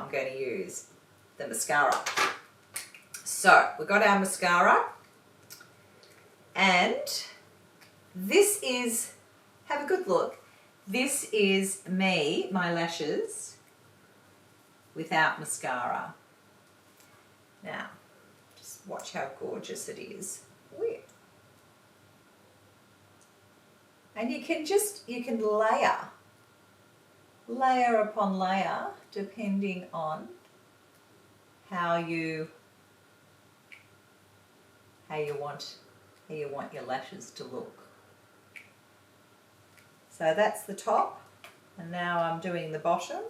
I'm going to use the mascara. So we've got our mascara, and this is, have a good look, this is me, my lashes, without mascara. Now, just watch how gorgeous it is. And you can layer upon layer, depending on how you want your lashes to look. So that's the top, and now I'm doing the bottom.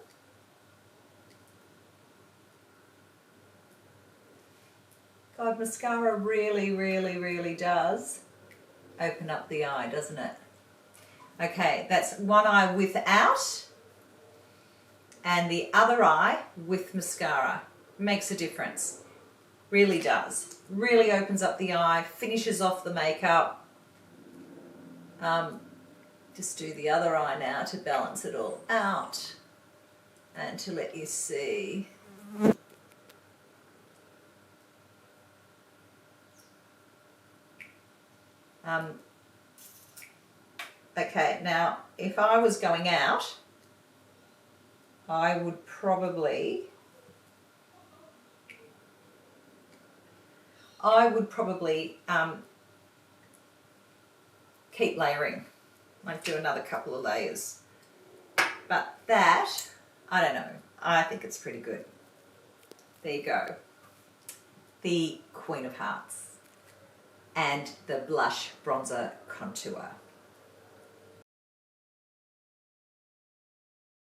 God, mascara really, really, really does open up the eye, doesn't it? Okay, that's one eye without, and the other eye with mascara. Makes a difference. Really does. Really opens up the eye, finishes off the makeup. Just do the other eye now to balance it all out and to let you see. Okay, now if I was going out, I would probably keep layering. Might do another couple of layers. But that, I don't know, I think it's pretty good. There you go. The Queen of Hearts and the Blush Bronzer Contour.